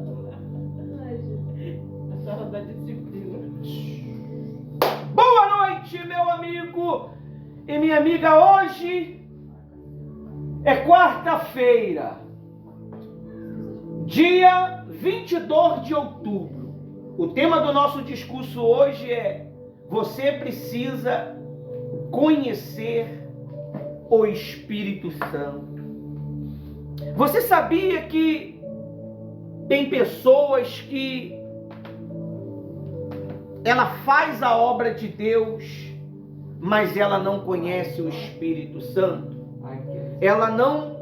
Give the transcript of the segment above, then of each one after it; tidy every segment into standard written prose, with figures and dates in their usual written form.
A senhora da disciplina. Boa noite, meu amigo e minha amiga. Hoje é quarta-feira, dia 22 de outubro. O tema do nosso discurso hoje é: você precisa conhecer o Espírito Santo. Você sabia que tem pessoas que ela faz a obra de Deus, mas ela não conhece o Espírito Santo? Ela não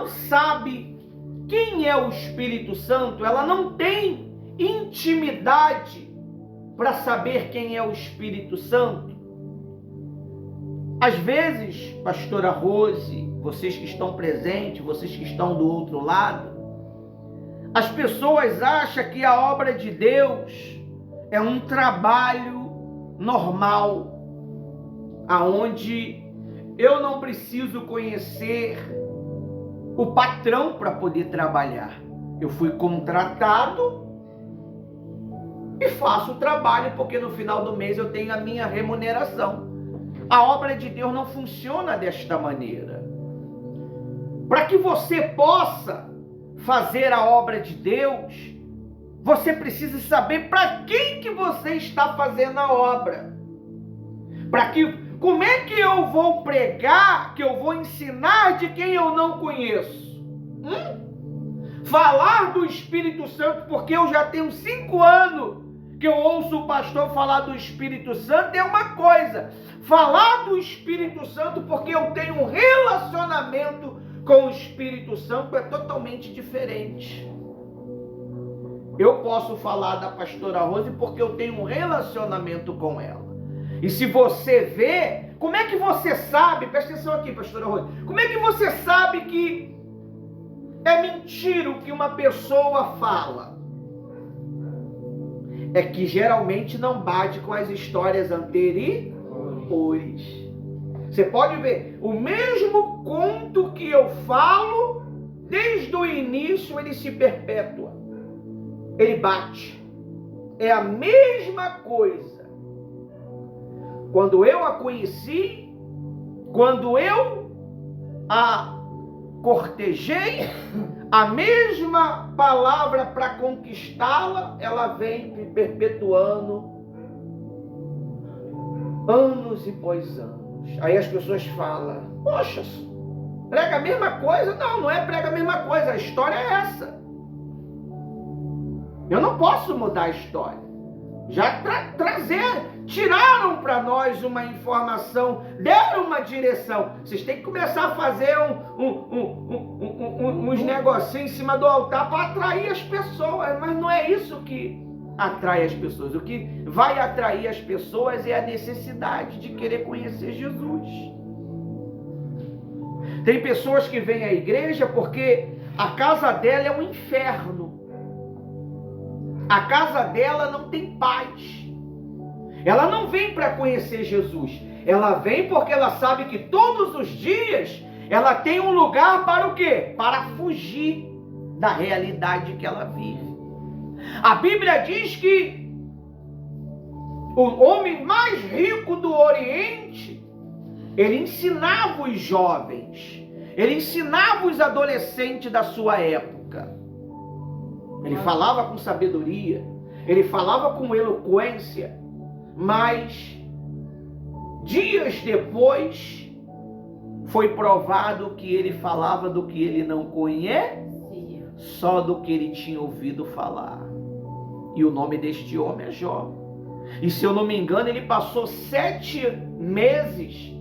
sabe quem é o Espírito Santo, ela não tem intimidade para saber quem é o Espírito Santo. Às vezes, pastora Rose, vocês que estão presentes, vocês que estão do outro lado, as pessoas acham que a obra de Deus é um trabalho normal, aonde eu não preciso conhecer o patrão para poder trabalhar. Eu fui contratado e faço o trabalho porque no final do mês eu tenho a minha remuneração. A obra de Deus não funciona desta maneira. Para que você possa fazer a obra de Deus, você precisa saber para quem que você está fazendo a obra. Como é que eu vou pregar, que eu vou ensinar de quem eu não conheço? Falar do Espírito Santo, porque eu já tenho 5 anos que eu ouço o pastor falar do Espírito Santo, é uma coisa. Falar do Espírito Santo porque eu tenho um relacionamento com o Espírito Santo é totalmente diferente. Eu posso falar da pastora Rose porque eu tenho um relacionamento com ela. E se você vê, como é que você sabe, presta atenção aqui, pastora Rose, como é que você sabe que é mentira o que uma pessoa fala? É que geralmente não bate com as histórias anteriores. Você pode ver, o mesmo conto que eu falo, desde o início ele se perpetua. Ele bate. É a mesma coisa. Quando eu a conheci, quando eu a cortejei, a mesma palavra para conquistá-la, ela vem me perpetuando anos e pós anos. Aí as pessoas falam: poxa, prega a mesma coisa? Não, não é prega a mesma coisa, a história é essa. Eu não posso mudar a história. Já tiraram para nós uma informação, deram uma direção. Vocês têm que começar a fazer uns negocinhos em cima do altar para atrair as pessoas. Mas não é isso que atrai as pessoas. O que vai atrair as pessoas é a necessidade de querer conhecer Jesus. Tem pessoas que vêm à igreja porque a casa dela é um inferno. A casa dela não tem paz. Ela não vem para conhecer Jesus. Ela vem porque ela sabe que todos os dias ela tem um lugar para o quê? Para fugir da realidade que ela vive. A Bíblia diz que o homem mais rico do Oriente, ele ensinava os jovens, ele ensinava os adolescentes da sua época. Ele falava com sabedoria, ele falava com eloquência, mas dias depois foi provado que ele falava do que ele não conhecia, só do que ele tinha ouvido falar. E o nome deste homem é Jó. E se eu não me engano, ele passou 7 meses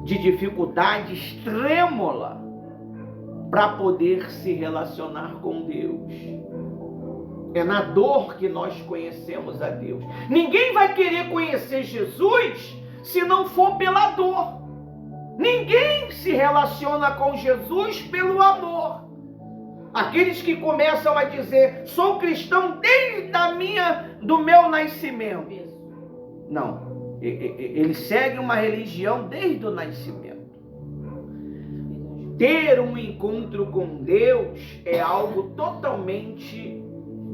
de dificuldade extrema para poder se relacionar com Deus. É na dor que nós conhecemos a Deus. Ninguém vai querer conhecer Jesus se não for pela dor. Ninguém se relaciona com Jesus pelo amor. Aqueles que começam a dizer: sou cristão desde do meu nascimento. Não, ele segue uma religião desde o nascimento. ter um encontro com Deus é algo totalmente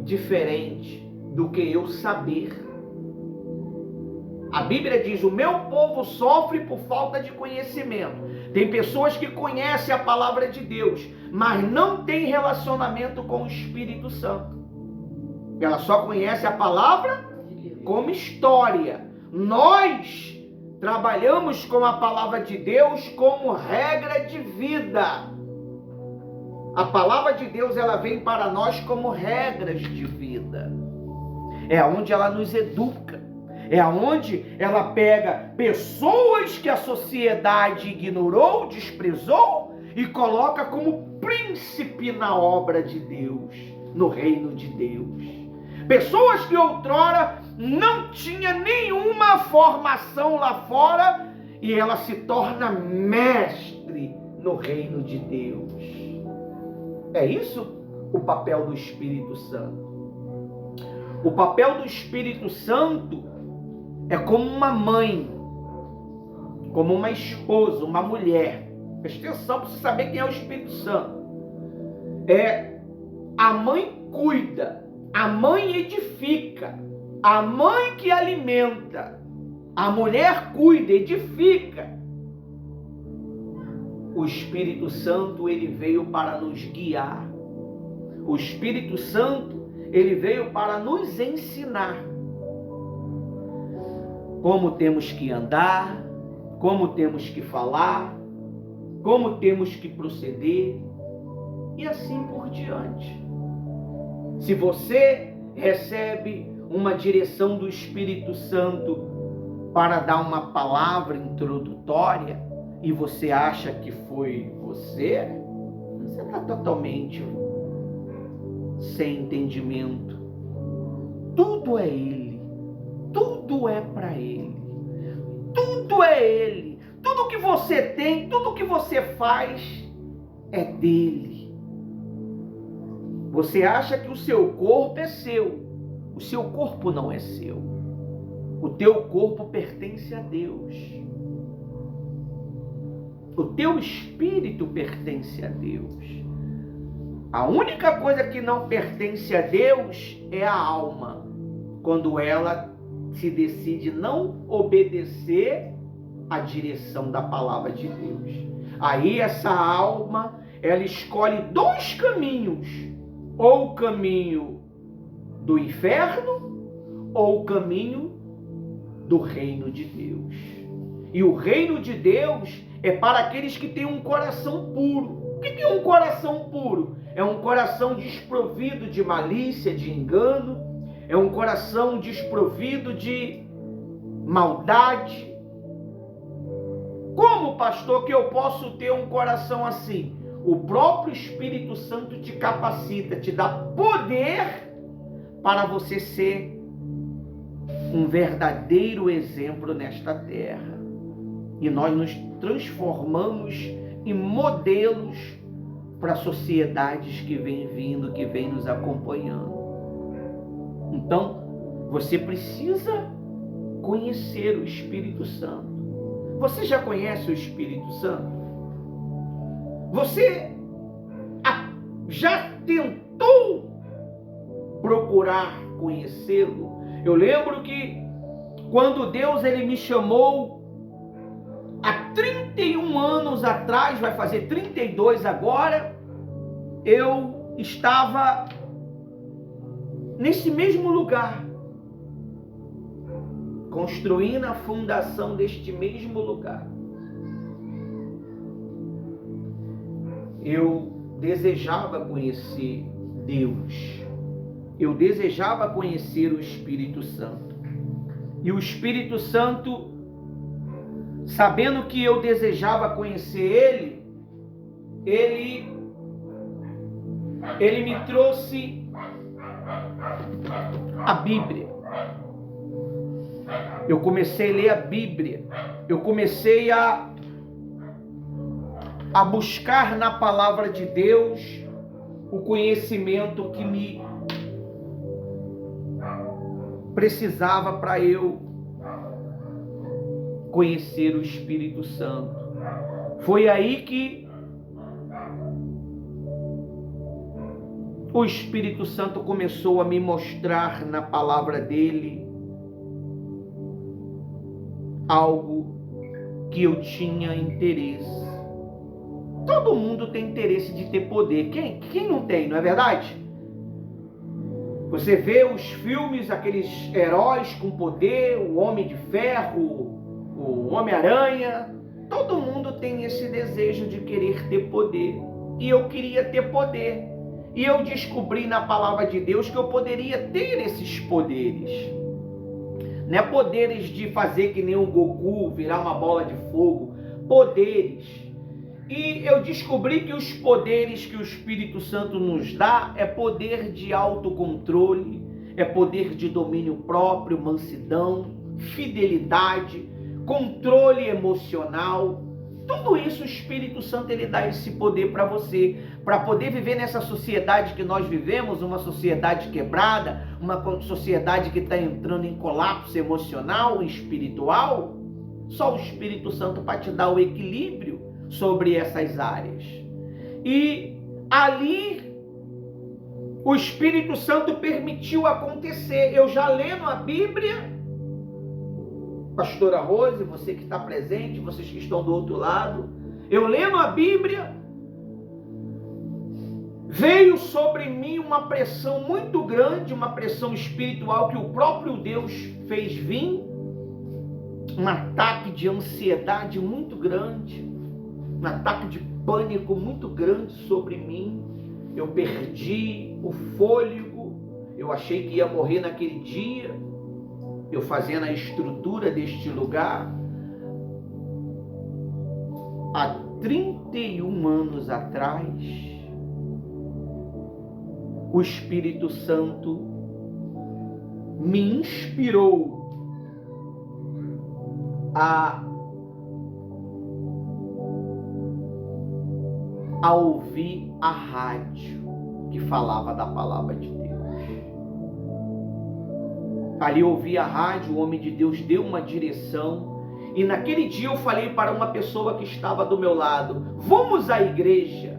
diferente do que eu saber. A Bíblia diz: o meu povo sofre por falta de conhecimento. Tem pessoas que conhecem a palavra de Deus, mas não tem relacionamento com o Espírito Santo. Ela só conhece a palavra como história. Nós trabalhamos com a palavra de Deus como regra de vida. A palavra de Deus, ela vem para nós como regras de vida. É onde ela nos educa. É onde ela pega pessoas que a sociedade ignorou, desprezou e coloca como príncipe na obra de Deus, no reino de Deus. Pessoas que outrora não tinha nenhuma formação lá fora e ela se torna mestre no reino de Deus. É isso o papel do Espírito Santo. O papel do Espírito Santo é como uma mãe, como uma esposa, uma mulher. Presta atenção para você saber quem é o Espírito Santo. A mãe cuida, a mãe edifica, a mãe que alimenta, a mulher cuida, edifica. O Espírito Santo, ele veio para nos guiar. O Espírito Santo, ele veio para nos ensinar como temos que andar, como temos que falar, como temos que proceder e assim por diante. Se você recebe uma direção do Espírito Santo para dar uma palavra introdutória e você acha que foi você está totalmente sem entendimento. Tudo é Ele. Tudo é para Ele. Tudo é Ele. Tudo que você tem, tudo que você faz é dele. Você acha que o seu corpo é seu. O seu corpo não é seu. O teu corpo pertence a Deus. O teu espírito pertence a Deus. A única coisa que não pertence a Deus é a alma, quando ela se decide não obedecer à direção da palavra de Deus. Aí essa alma, ela escolhe dois caminhos: ou o caminho do inferno, ou o caminho do reino de Deus. E o reino de Deus é para aqueles que têm um coração puro. O que é um coração puro? É um coração desprovido de malícia, de engano. É um coração desprovido de maldade. Como, pastor, que eu posso ter um coração assim? O próprio Espírito Santo te capacita, te dá poder para você ser um verdadeiro exemplo nesta terra. E nós nos transformamos em modelos para sociedades que vêm vindo, que vêm nos acompanhando. Então, você precisa conhecer o Espírito Santo. Você já conhece o Espírito Santo? Você já tentou procurar conhecê-lo? Eu lembro que quando Deus ele me chamou há 31 anos atrás, vai fazer 32 agora, eu estava nesse mesmo lugar, construindo a fundação deste mesmo lugar. Eu desejava conhecer Deus. Eu desejava conhecer o Espírito Santo. E o Espírito Santo, sabendo que eu desejava conhecer Ele me trouxe a Bíblia. Eu comecei a ler a Bíblia. Eu comecei a buscar na palavra de Deus o conhecimento que me precisava para eu conhecer o Espírito Santo. Foi aí que o Espírito Santo começou a me mostrar na palavra dele algo que eu tinha interesse. Todo mundo tem interesse de ter poder. Quem não tem, não é verdade? Você vê os filmes, aqueles heróis com poder, o Homem de Ferro, o Homem-Aranha. Todo mundo tem esse desejo de querer ter poder. E eu queria ter poder. E eu descobri na palavra de Deus que eu poderia ter esses poderes. Não é poderes de fazer que nem o Goku, virar uma bola de fogo. Poderes. E eu descobri que os poderes que o Espírito Santo nos dá é poder de autocontrole, é poder de domínio próprio, mansidão, fidelidade, controle emocional. Tudo isso o Espírito Santo ele dá esse poder para você, para poder viver nessa sociedade que nós vivemos, uma sociedade quebrada, uma sociedade que está entrando em colapso emocional e espiritual. Só o Espírito Santo para te dar o equilíbrio sobre essas áreas. E ali o Espírito Santo permitiu acontecer. Eu já lendo a Bíblia, pastora Rose, você que está presente, vocês que estão do outro lado, eu lendo a Bíblia, veio sobre mim uma pressão muito grande, uma pressão espiritual que o próprio Deus fez vir, um ataque de ansiedade muito grande, um ataque de pânico muito grande sobre mim. Eu perdi o fôlego, eu achei que ia morrer naquele dia. Eu fazendo a estrutura deste lugar, há 31 anos atrás, o Espírito Santo me inspirou a ouvir a rádio que falava da palavra de Deus. Ali eu ouvi a rádio, o homem de Deus deu uma direção, e naquele dia eu falei para uma pessoa que estava do meu lado: vamos à igreja.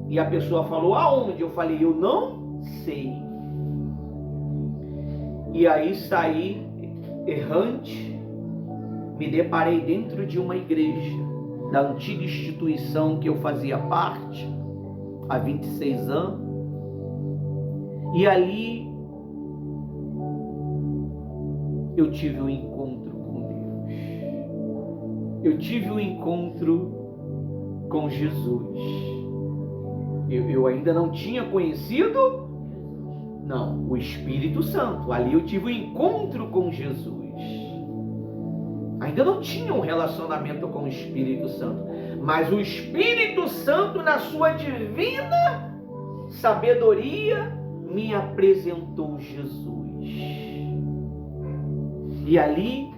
E a pessoa falou: aonde? Eu falei: eu não sei. E aí saí errante, me deparei dentro de uma igreja da antiga instituição que eu fazia parte há 26 anos, e ali eu tive um encontro com Deus. Eu tive um encontro com Jesus. Eu ainda não tinha conhecido, não, o Espírito Santo. Ali eu tive um encontro com Jesus. Ainda não tinha um relacionamento com o Espírito Santo. Mas o Espírito Santo, na sua divina sabedoria, me apresentou Jesus. E ali,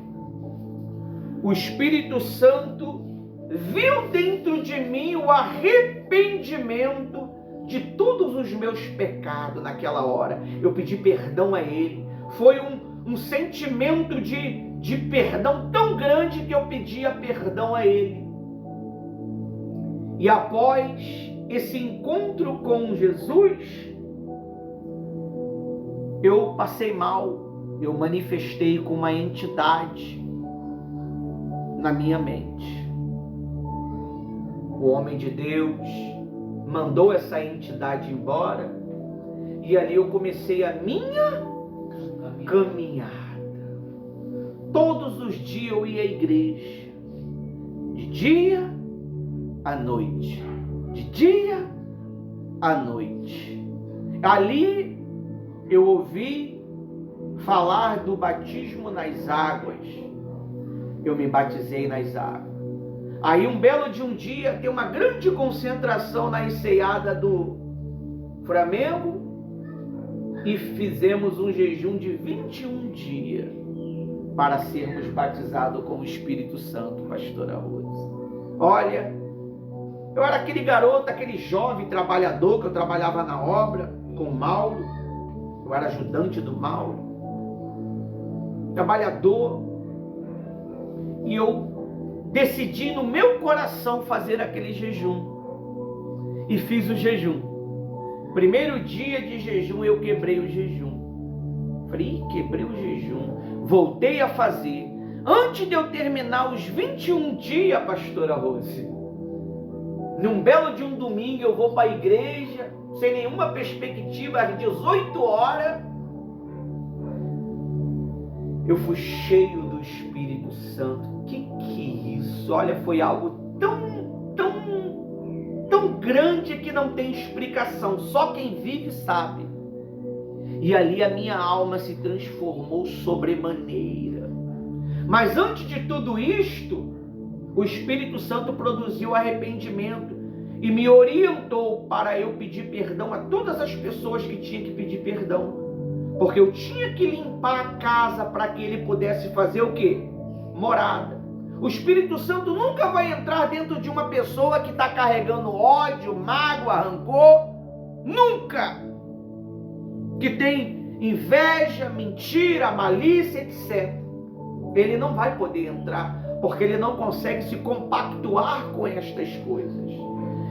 o Espírito Santo viu dentro de mim o arrependimento de todos os meus pecados naquela hora. Eu pedi perdão a Ele. Foi um sentimento de perdão tão grande que eu pedia perdão a Ele. E após esse encontro com Jesus, eu passei mal. Eu manifestei com uma entidade na minha mente. O homem de Deus mandou essa entidade embora, e ali eu comecei a minha caminhada. Todos os dias eu ia à igreja, de dia à noite, de dia à noite. Ali eu ouvi falar do batismo nas águas. Eu me batizei nas águas. Aí um belo de um dia tem uma grande concentração na enseada do Flamengo e fizemos um jejum de 21 dias para sermos batizados com o Espírito Santo, pastora Rose. Olha, eu era aquele garoto, aquele jovem trabalhador, que eu trabalhava na obra com o Mauro. Eu era ajudante do Mauro. Trabalhador, e eu decidi no meu coração fazer aquele jejum, e fiz o jejum. Primeiro dia de jejum eu quebrei o jejum. Falei, quebrei o jejum. Voltei a fazer. Antes de eu terminar os 21 dias, pastora Rose, num belo de um domingo eu vou para a igreja, sem nenhuma perspectiva, às 18 horas, eu fui cheio do Espírito Santo. Que é isso? Olha, foi algo tão grande que não tem explicação. Só quem vive sabe. E ali a minha alma se transformou sobremaneira. Mas antes de tudo isto, o Espírito Santo produziu arrependimento e me orientou para eu pedir perdão a todas as pessoas que tinha que pedir perdão. Porque eu tinha que limpar a casa para que ele pudesse fazer o quê? Morada. O Espírito Santo nunca vai entrar dentro de uma pessoa que está carregando ódio, mágoa, rancor. Nunca! Que tem inveja, mentira, malícia, etc. Ele não vai poder entrar, porque ele não consegue se compactuar com estas coisas.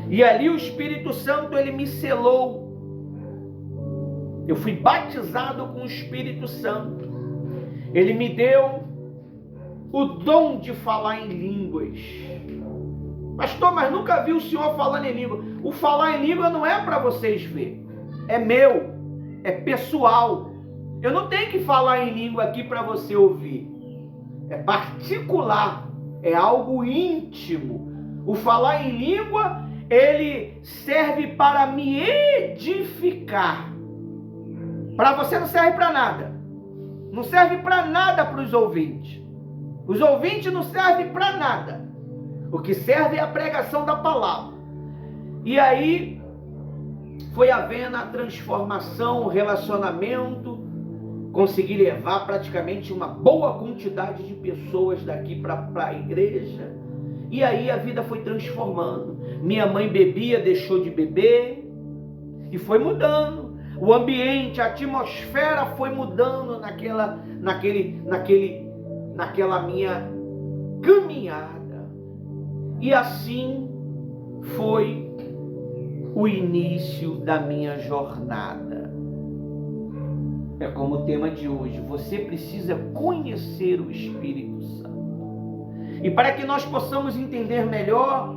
E ali o Espírito Santo, ele me selou. Eu fui batizado com o Espírito Santo. Ele me deu o dom de falar em línguas. Pastor, mas nunca vi o senhor falando em língua. O falar em língua não é para vocês ver. É meu. É pessoal. Eu não tenho que falar em língua aqui para você ouvir. É particular. É algo íntimo. O falar em língua, ele serve para me edificar. Para você não serve para nada. Não serve para nada para os ouvintes. Os ouvintes não servem para nada. O que serve é a pregação da palavra. E aí foi havendo a transformação, o relacionamento. Consegui levar praticamente uma boa quantidade de pessoas daqui para a igreja. E aí a vida foi transformando. Minha mãe bebia, deixou de beber. E foi mudando. O ambiente, a atmosfera foi mudando naquela minha caminhada. E assim foi o início da minha jornada. É como o tema de hoje. Você precisa conhecer o Espírito Santo. E para que nós possamos entender melhor,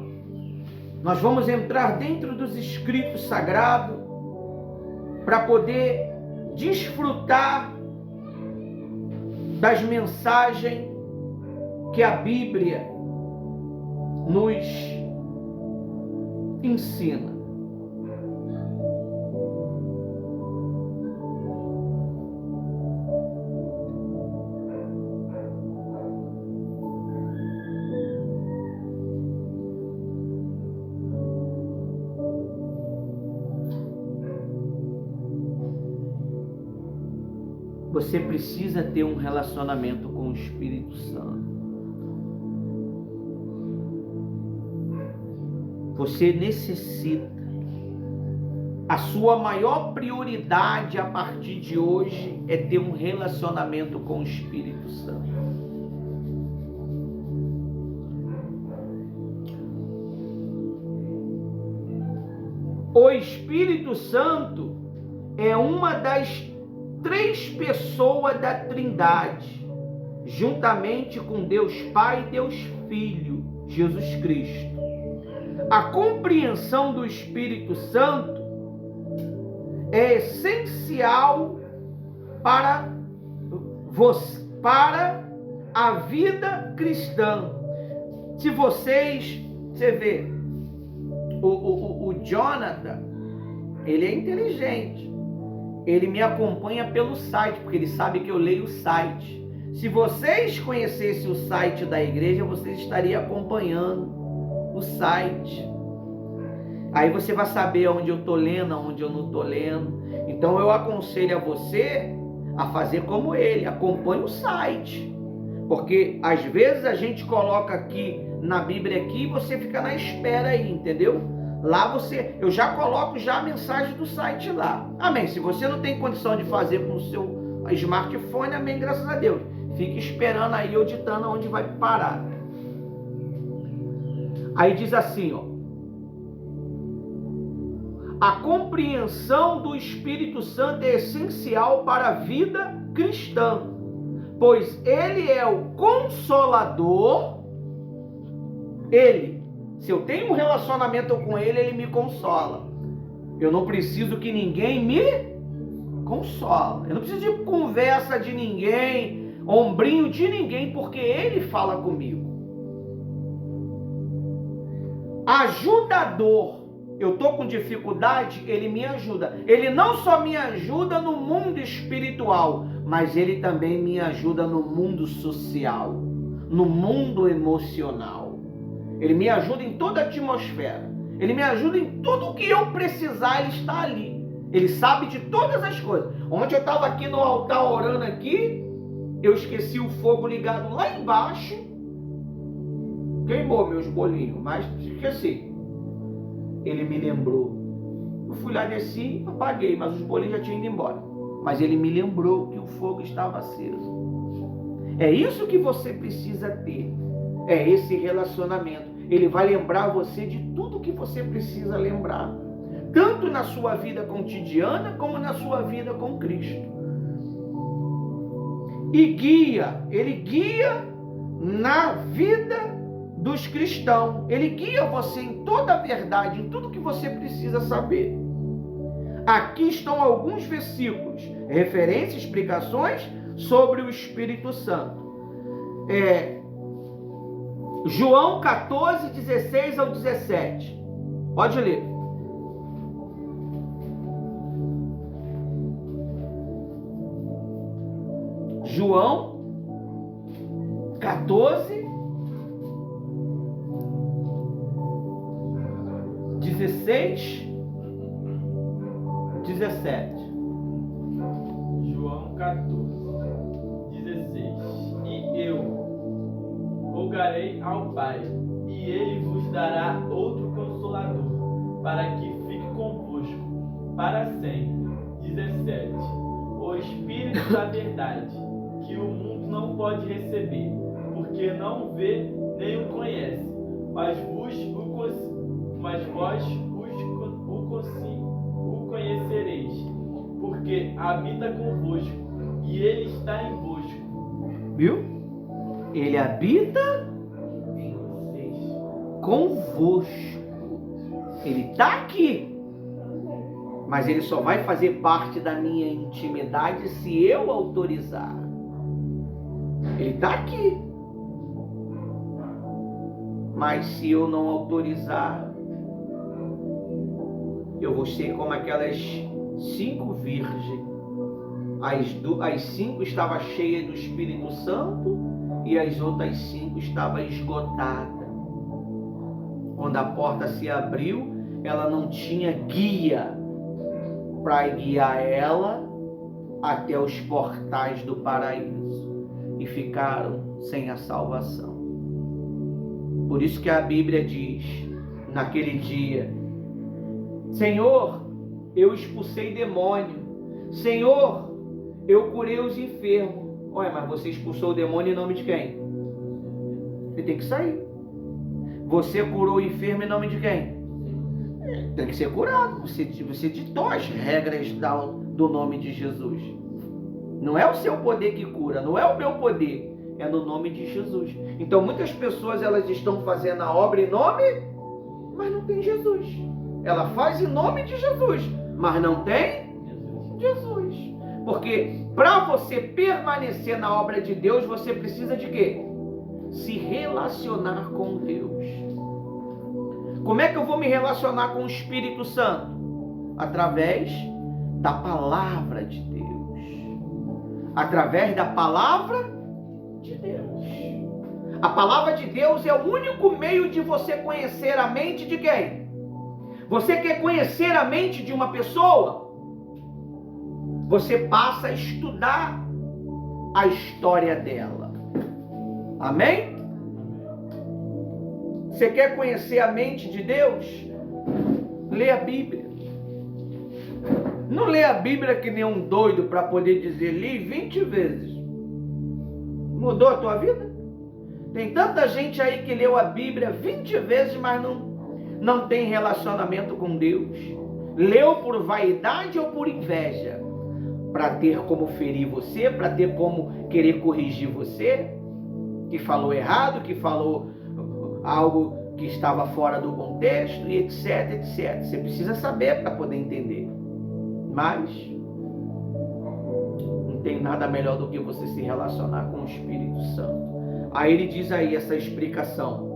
nós vamos entrar dentro dos escritos sagrados para poder desfrutar das mensagens que a Bíblia nos ensina. Você precisa ter um relacionamento com o Espírito Santo. Você necessita. A sua maior prioridade a partir de hoje é ter um relacionamento com o Espírito Santo. O Espírito Santo é uma das 3 pessoas da Trindade, juntamente com Deus Pai e Deus Filho, Jesus Cristo. A compreensão do Espírito Santo é essencial para a vida cristã. Se você vê, o Jonathan, ele é inteligente. Ele me acompanha pelo site, porque ele sabe que eu leio o site. Se vocês conhecessem o site da igreja, vocês estariam acompanhando o site. Aí você vai saber onde eu estou lendo, onde eu não estou lendo. Então eu aconselho a você a fazer como ele, acompanhe o site. Porque às vezes a gente coloca aqui na Bíblia aqui e você fica na espera aí, entendeu? Lá eu já coloco já a mensagem do site lá. Amém. Se você não tem condição de fazer com o seu smartphone, amém, graças a Deus. Fique esperando aí, eu ditando onde vai parar. Aí diz assim, ó. a compreensão do Espírito Santo é essencial para a vida cristã, pois ele é o consolador. Se eu tenho um relacionamento com ele, ele me consola. Eu não preciso que ninguém me consola. Eu não preciso de conversa de ninguém, ombrinho de ninguém, porque ele fala comigo. Ajudador. Eu estou com dificuldade, ele me ajuda. Ele não só me ajuda no mundo espiritual, mas ele também me ajuda no mundo social, no mundo emocional. Ele me ajuda em toda a atmosfera. Ele me ajuda em tudo o que eu precisar, ele está ali. Ele sabe de todas as coisas. Ontem eu estava aqui no altar orando aqui, eu esqueci o fogo ligado lá embaixo. Queimou meus bolinhos, mas esqueci. Ele me lembrou. Eu fui lá, desci, apaguei, mas os bolinhos já tinham ido embora. Mas ele me lembrou que o fogo estava aceso. É isso que você precisa ter. É esse relacionamento. Ele vai lembrar você de tudo que você precisa lembrar. Tanto na sua vida cotidiana, como na sua vida com Cristo. E guia. Ele guia na vida dos cristãos. Ele guia você em toda a verdade, em tudo que você precisa saber. Aqui estão alguns versículos, referências, explicações sobre o Espírito Santo. João 14, 16 ao 17. Pode ler. João 14, 16, 17. João 14, 16. E eu rogarei ao Pai, e ele vos dará outro Consolador, para que fique convosco para sempre. 17. O Espírito da verdade, que o mundo não pode receber, porque não vê nem o conhece, mas vós o conhecereis, porque habita convosco, e ele está em vosco. Viu? Ele habita Em vocês. convosco. Ele está aqui. Mas ele só vai fazer parte da minha intimidade se eu autorizar. Ele está aqui. Mas se eu não autorizar, eu vou ser como aquelas 5 virgens. As 5 estavam cheias do Espírito Santo e as outras 5 estavam esgotadas. Quando a porta se abriu, ela não tinha guia para guiar ela até os portais do paraíso e ficaram sem a salvação. Por isso que a Bíblia diz, naquele dia: Senhor, eu expulsei demônio. Senhor, eu curei os enfermos. Olha, mas você expulsou o demônio em nome de quem? Ele tem que sair. Você curou o enfermo em nome de quem? Tem que ser curado. Você ditou as regras do nome de Jesus. Não é o seu poder que cura, não é o meu poder. É no nome de Jesus. Então muitas pessoas elas estão fazendo a obra em nome, mas não tem Jesus. Ela faz em nome de Jesus, mas não tem Jesus. Porque para você permanecer na obra de Deus, você precisa de quê? Se relacionar com Deus. Como é que eu vou me relacionar com o Espírito Santo? Através da palavra de Deus. Através da palavra de Deus. A palavra de Deus é o único meio de você conhecer a mente de quem? Você quer conhecer a mente de uma pessoa? Você passa a estudar a história dela. Amém? Você quer conhecer a mente de Deus? Lê a Bíblia. Não lê a Bíblia que nem um doido para poder dizer, li 20 vezes. Mudou a tua vida? Tem tanta gente aí que leu a Bíblia 20 vezes, mas não tem relacionamento com Deus. Leu por vaidade ou por inveja? Para ter como ferir você, para ter como querer corrigir você, que falou errado, que falou algo que estava fora do contexto, e etc, etc. Você precisa saber para poder entender. Mas não tem nada melhor do que você se relacionar com o Espírito Santo. Aí ele diz aí essa explicação.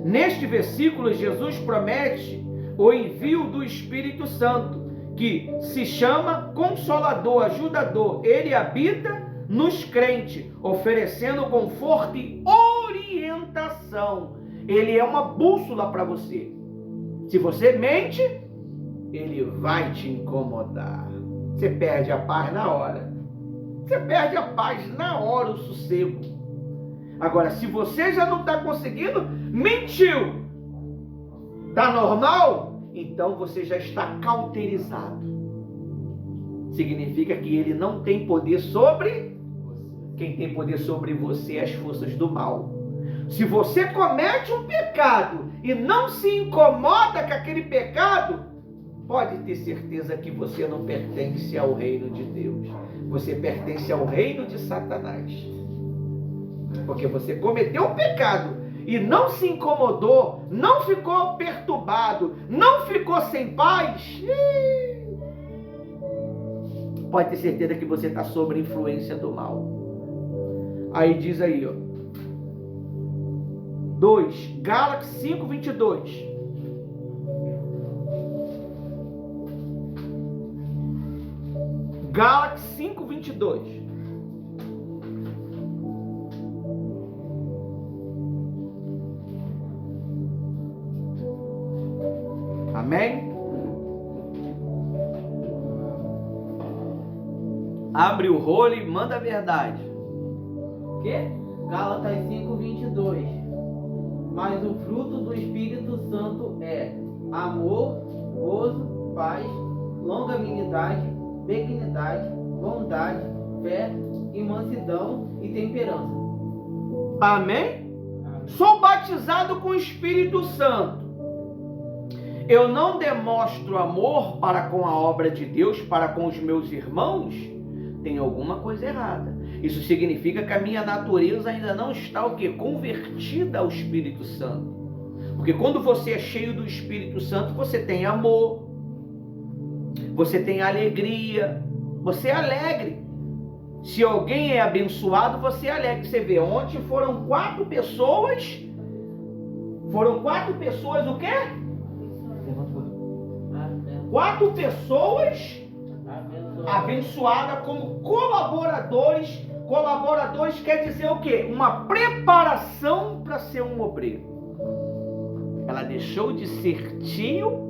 Neste versículo, Jesus promete o envio do Espírito Santo, que se chama Consolador, Ajudador. Ele habita nos crentes, oferecendo conforto e orientação. Ele é uma bússola para você. Se você mente, ele vai te incomodar. Você perde a paz na hora. Você perde a paz na hora, o sossego. Agora, se você já não está conseguindo, mentiu. Está normal? Então você já está cauterizado. Significa que ele não tem poder sobre... Quem tem poder sobre você é as forças do mal. Se você comete um pecado e não se incomoda com aquele pecado, pode ter certeza que você não pertence ao reino de Deus. Você pertence ao reino de Satanás. Porque você cometeu um pecado e não se incomodou, não ficou perturbado, não ficou sem paz, pode ter certeza que você está sob influência do mal. Aí diz aí, ó, 2, Gálatas 5, 22. Gálatas 5, 22. Amém? Abre o rolo e manda a verdade. O quê? Gálatas 5:22. Mas o fruto do Espírito Santo é amor, gozo, paz, longanimidade, benignidade, bondade, fé e mansidão e temperança. Amém? Sou batizado com o Espírito Santo. Eu não demonstro amor para com a obra de Deus, para com os meus irmãos, tem alguma coisa errada. Isso significa que a minha natureza ainda não está o quê? Convertida ao Espírito Santo. Porque quando você é cheio do Espírito Santo, você tem amor, você tem alegria, você é alegre. Se alguém é abençoado, você é alegre. Você vê, ontem foram 4 pessoas. Foram 4 pessoas o quê? 4 pessoas abençoadas como colaboradores. Colaboradores quer dizer o quê? Uma preparação para ser um obreiro. Ela deixou de ser tio.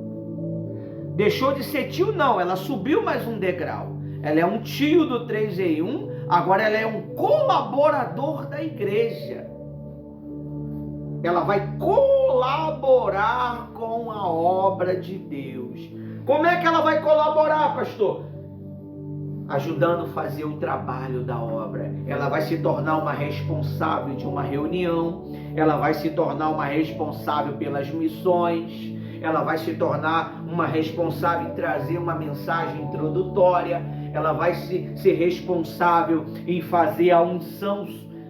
Deixou de ser tio não, ela subiu mais um degrau. Ela é um tio do 3 em 1, agora ela é um colaborador da igreja. Ela vai colaborar com a obra de Deus. Como é que ela vai colaborar, pastor? Ajudando a fazer o trabalho da obra. Ela vai se tornar uma responsável de uma reunião. Ela vai se tornar uma responsável pelas missões. Ela vai se tornar uma responsável em trazer uma mensagem introdutória. Ela vai ser responsável em fazer a unção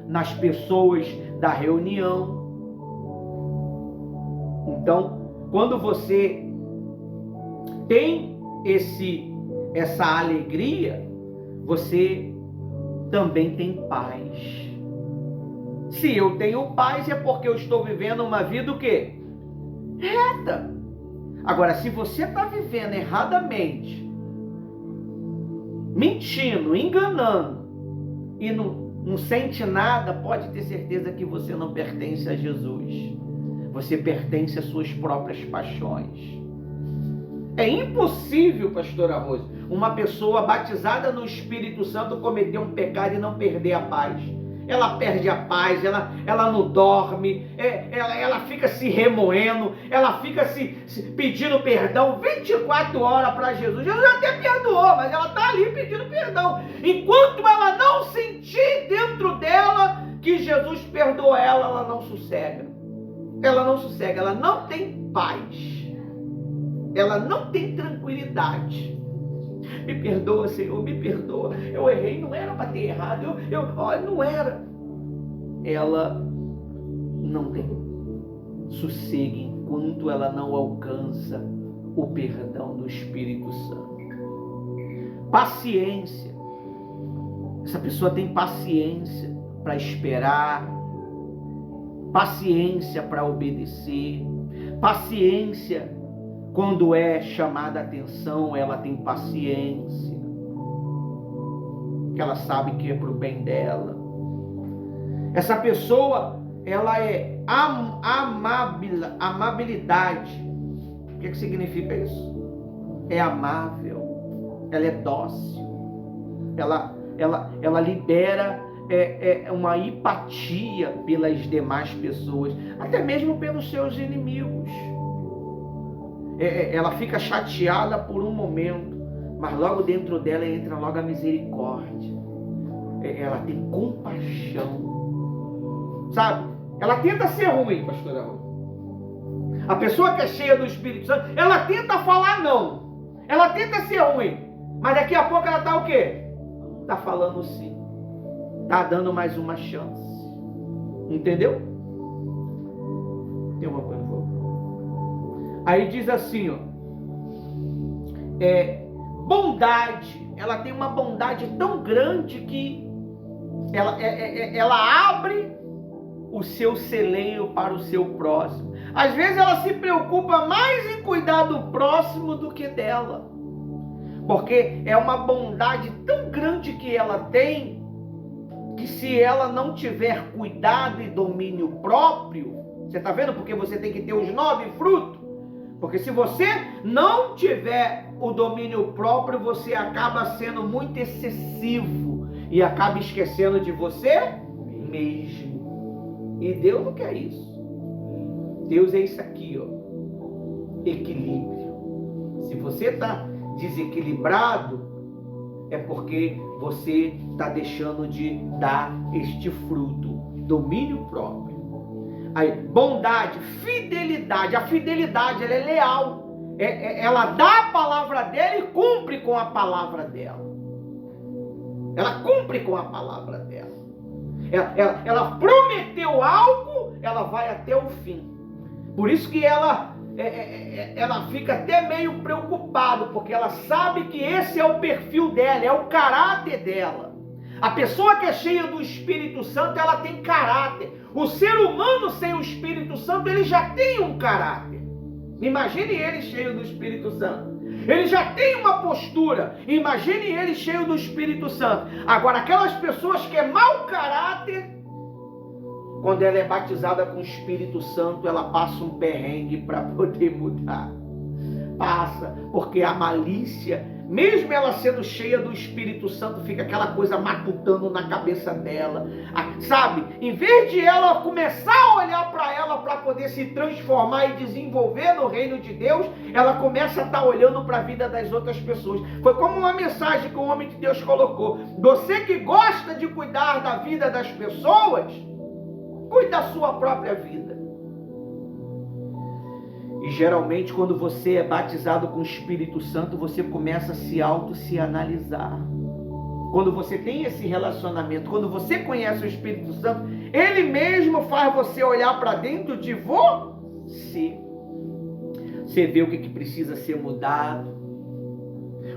nas pessoas da reunião. Então, quando você tem essa alegria, você também tem paz. Se eu tenho paz, é porque eu estou vivendo uma vida o quê? Reta. Agora, se você está vivendo erradamente, mentindo, enganando, e não sente nada, pode ter certeza que você não pertence a Jesus. Você pertence às suas próprias paixões. É impossível, pastora Rose, uma pessoa batizada no Espírito Santo cometer um pecado e não perder a paz. Ela perde a paz, ela não dorme, ela fica se remoendo, ela fica se pedindo perdão 24 horas para Jesus. Jesus até perdoou, mas ela está ali pedindo perdão. Enquanto ela não sentir dentro dela que Jesus perdoou ela não sossega. Ela não sossega, ela não tem paz. Ela não tem tranquilidade. amabilidade. Me perdoa, Senhor, me perdoa. Eu errei, não era para ter errado. Olha, não era. Ela não tem sossego enquanto ela não alcança o perdão do Espírito Santo. Paciência. Essa pessoa tem paciência para esperar, paciência para obedecer, paciência quando é chamada a atenção, ela tem paciência, que ela sabe que é para o bem dela. Essa pessoa, ela é amabilidade. O que significa isso? É amável, ela é dócil, ela libera uma empatia pelas demais pessoas, até mesmo pelos seus inimigos. Ela fica chateada por um momento, mas logo dentro dela entra logo a misericórdia. Ela tem compaixão, sabe? Ela tenta ser ruim, pastor. A pessoa que é cheia do Espírito Santo, ela tenta falar não, ela tenta ser ruim, mas daqui a pouco ela está o quê? Está falando sim, está dando mais uma chance, entendeu? Tem uma coisa, por favor. Aí diz assim, ó, bondade, ela tem uma bondade tão grande que ela abre o seu celeiro para o seu próximo. Às vezes ela se preocupa mais em cuidar do próximo do que dela, porque é uma bondade tão grande que ela tem, que se ela não tiver cuidado e domínio próprio, você está vendo? Porque você tem que ter os 9 frutos. Porque se você não tiver o domínio próprio, você acaba sendo muito excessivo e acaba esquecendo de você mesmo. E Deus não quer isso. Deus é isso aqui, ó, equilíbrio. Se você está desequilibrado, é porque você está deixando de dar este fruto, domínio próprio. Aí, bondade, fidelidade. A fidelidade, ela é leal. Ela dá a palavra dela e cumpre com a palavra dela. Ela cumpre com a palavra dela. Ela prometeu algo, ela vai até o fim. Por isso que ela fica até meio preocupada, porque ela sabe que esse é o perfil dela, é o caráter dela. A pessoa que é cheia do Espírito Santo, ela tem caráter. O ser humano sem o Espírito Santo, ele já tem um caráter. Imagine ele cheio do Espírito Santo. Ele já tem uma postura. Imagine ele cheio do Espírito Santo. Agora, aquelas pessoas que é mau caráter, quando ela é batizada com o Espírito Santo, ela passa um perrengue para poder mudar. Passa, porque a malícia, mesmo ela sendo cheia do Espírito Santo, fica aquela coisa matutando na cabeça dela, sabe? Em vez de ela começar a olhar para ela para poder se transformar e desenvolver no reino de Deus, ela começa a estar olhando para a vida das outras pessoas. Foi como uma mensagem que o homem de Deus colocou: você que gosta de cuidar da vida das pessoas, cuide da sua própria vida. E geralmente quando você é batizado com o Espírito Santo, você começa a se analisar. Quando você tem esse relacionamento, quando você conhece o Espírito Santo, ele mesmo faz você olhar para dentro de você. Você vê o que precisa ser mudado.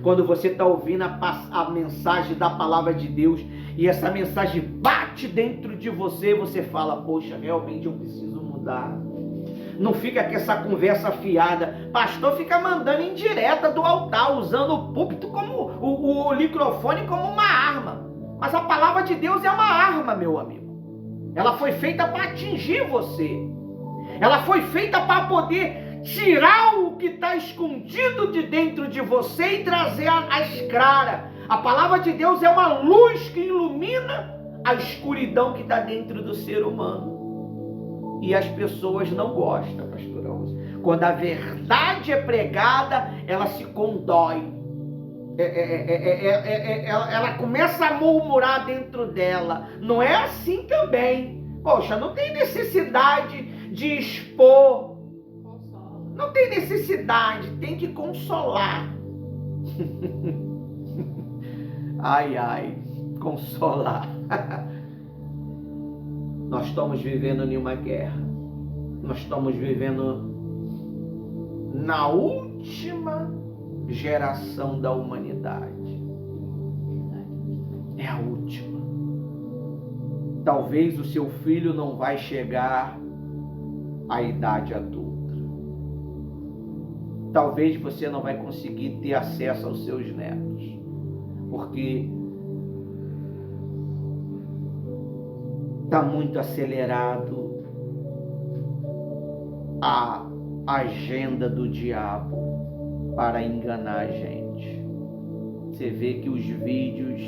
Quando você está ouvindo a mensagem da palavra de Deus e essa mensagem bate dentro de você, você fala: poxa, realmente eu preciso mudar. Não fica com essa conversa fiada. Pastor fica mandando indireta do altar, usando o púlpito como o microfone como uma arma. Mas a palavra de Deus é uma arma, meu amigo. Ela foi feita para atingir você. Ela foi feita para poder tirar o que está escondido de dentro de você e trazer às claras. A palavra de Deus é uma luz que ilumina a escuridão que está dentro do ser humano. E as pessoas não gostam, pastor Alves. Quando a verdade é pregada, ela se condói. Ela começa a murmurar dentro dela. Não é assim também. Poxa, não tem necessidade de expor. Não tem necessidade, tem que consolar. Ai, ai, consolar. Nós estamos vivendo em uma guerra. Nós estamos vivendo na última geração da humanidade. É a última. Talvez o seu filho não vai chegar à idade adulta. Talvez você não vai conseguir ter acesso aos seus netos, porque está muito acelerado a agenda do diabo para enganar a gente. Você vê que os vídeos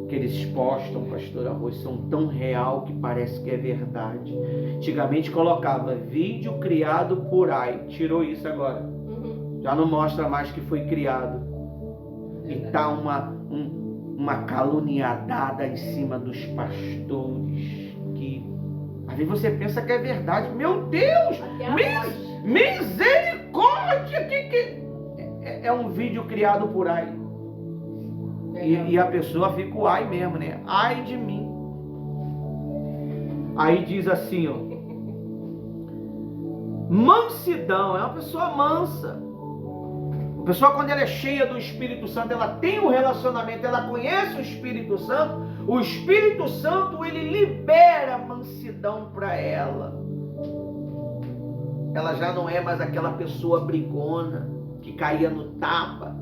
que eles postam, pastor Arroz, são tão real que parece que é verdade. Antigamente colocava vídeo criado por AI, tirou isso agora. Já não mostra mais que foi criado. E tá uma caluniadada em cima dos pastores que às vezes você pensa que é verdade. Meu Deus! Misericórdia! É um vídeo criado por AI. E a pessoa fica o ai mesmo, né? Ai de mim. Aí diz assim, ó. Mansidão, é uma pessoa mansa. A pessoa, quando ela é cheia do Espírito Santo, ela tem um relacionamento, ela conhece o Espírito Santo, ele libera mansidão para ela. Ela já não é mais aquela pessoa brigona que caía no tapa.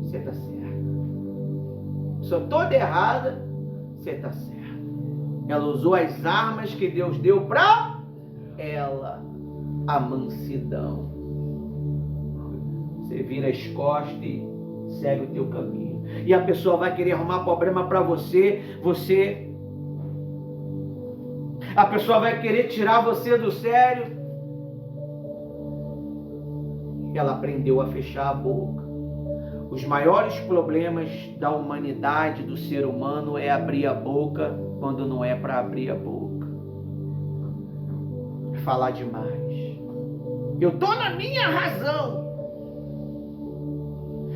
Você está certo. Sou toda errada, você está certo. Ela usou as armas que Deus deu para ela, a mansidão. Você vira as costas e segue o teu caminho. E a pessoa vai querer arrumar problema para você, a pessoa vai querer tirar você do sério. Ela aprendeu a fechar a boca. Os maiores problemas da humanidade, do ser humano, é abrir a boca quando não é para abrir a boca. Falar demais. Eu estou na minha razão.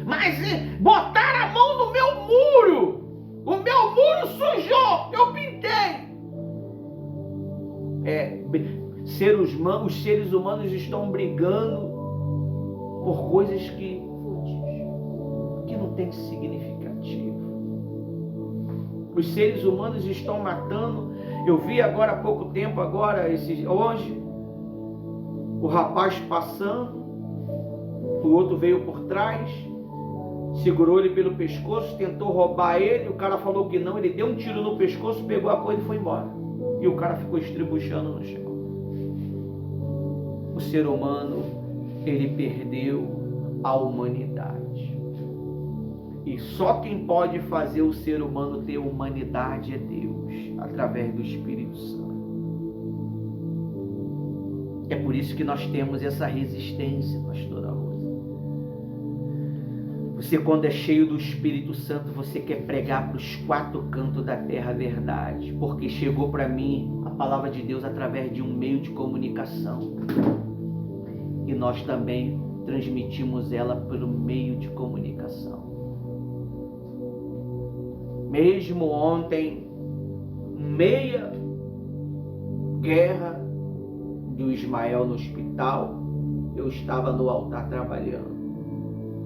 Mas botaram a mão no meu muro. O meu muro sujou. Eu pintei. Os seres humanos estão brigando por coisas que não tem significativo. Os seres humanos estão matando. Eu vi agora há pouco tempo, hoje, o rapaz passando, o outro veio por trás, segurou ele pelo pescoço, tentou roubar ele, o cara falou que não, ele deu um tiro no pescoço, pegou a coisa e foi embora. E o cara ficou estribuchando no chão. O ser humano, ele perdeu a humanidade. E só quem pode fazer o ser humano ter humanidade é Deus, através do Espírito Santo. É por isso que nós temos essa resistência, pastora Rosa. Você, quando é cheio do Espírito Santo, você quer pregar para os 4 cantos da terra a verdade, porque chegou para mim a palavra de Deus através de um meio de comunicação. E nós também transmitimos ela pelo meio de comunicação. Mesmo ontem, meia guerra do Ismael no hospital, eu estava no altar trabalhando,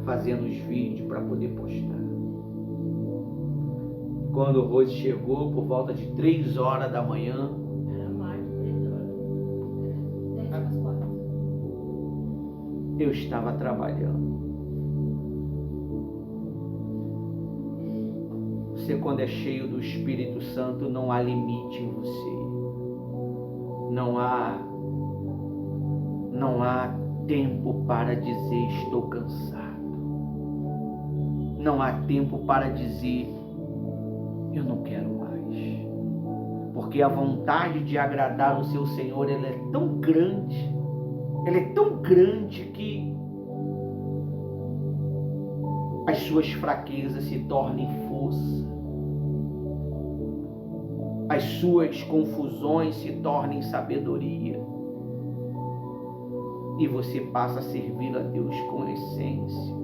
fazendo os vídeos para poder postar. Quando o Rose chegou, por volta de 3 horas da manhã, Era mais de 3 horas. 10 para 4. eu estava trabalhando. Você, quando é cheio do Espírito Santo, não há limite em você. Não há tempo para dizer estou cansado. Não há tempo para dizer eu não quero mais. Porque a vontade de agradar o seu Senhor, ela é tão grande. Ela é tão grande que as suas fraquezas se tornem força. as suas confusões se tornem sabedoria. E você passa a servir a Deus com essência,